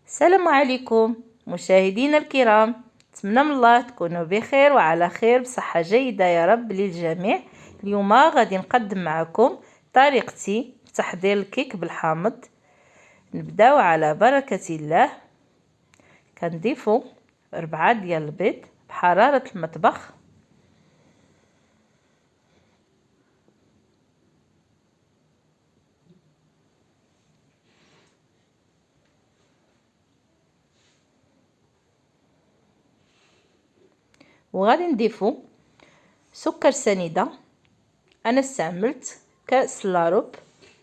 السلام عليكم مشاهدينا الكرام، نتمنى من الله تكونوا بخير وعلى خير بصحة جيدة يا رب للجميع. اليوم غادي نقدم معكم طريقتي تحضير الكيك بالحامض. نبداو على بركة الله. كنضيفوا 4 ديال البيض بحرارة المطبخ، وغادي نضيفوا سكر سنيدة. انا استعملت كاس لاروب،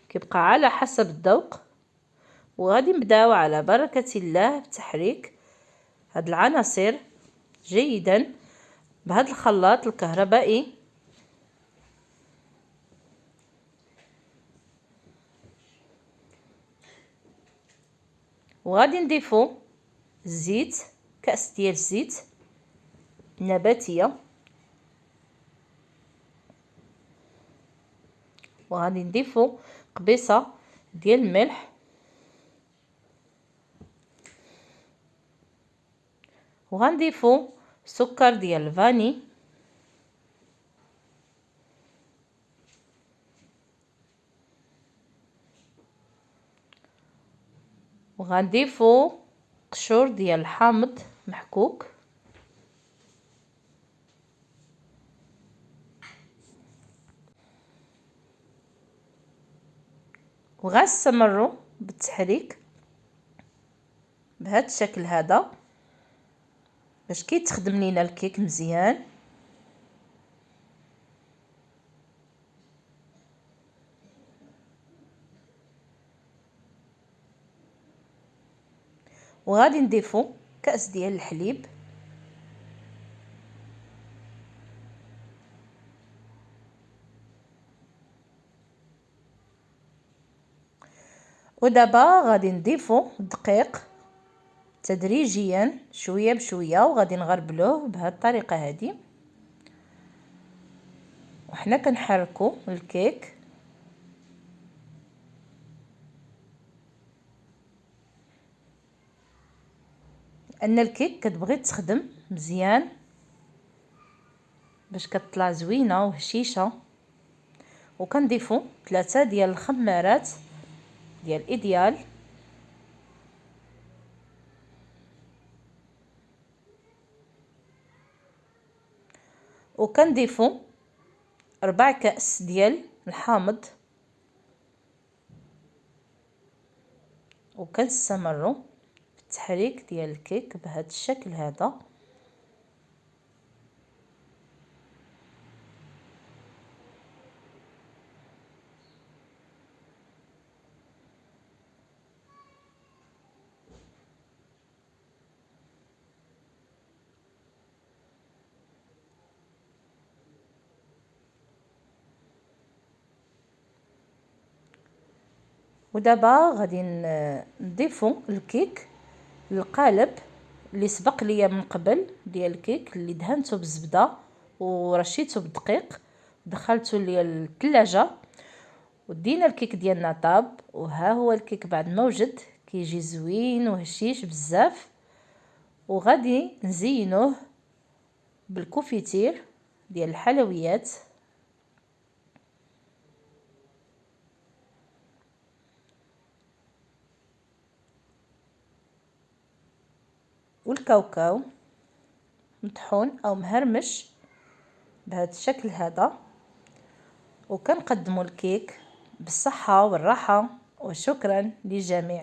كيبقى على حسب الذوق. وغادي نبداو على بركة الله بتحريك هاد العناصر جيدا بهذا الخلاط الكهربائي. وغادي نضيفوا الزيت، كأس ديال الزيت نباتية. وغادي نضيفوا قبيصة ديال الملح، وغنضيفوا سكر ديال الفاني، وغنضيفوا قشور ديال الحامض محكوك، وغنستمروا بالتحريك بهذا الشكل هذا باش كيتخدم لينا الكيك مزيان. وغادي نضيفوا كأس ديال الحليب، ودابا غادي نضيفوا الدقيق تدريجيا شويه بشويه، وغادي نغربلوه بهذه الطريقه هذه وحنا كنحركوا الكيك. ان الكيك كتبغي تخدم مزيان باش كتطلع زوينه وهشيشه. وكنضيفوا 3 ديال الخمارات ديال ايديال، وكنضيفوا 4 كأس ديال الحامض، وكنستمروا في التحريك ديال الكيك بهذا الشكل هذا. ودابا غادي نضيفوا الكيك للقالب اللي سبق ليا من قبل ديال الكيك، اللي دهنته بالزبده ورشيته بالدقيق، دخلته للثلاجه، ودينا الكيك ديالنا طاب. وها هو الكيك بعد ما وجد كيجي زوين وهشيش بزاف. وغادي نزينوه بالكوفيتير ديال الحلويات والكاوكاو مطحون او مهرمش بهذا الشكل هذا. وكنقدموا الكيك بالصحة والراحة، وشكرا للجميع.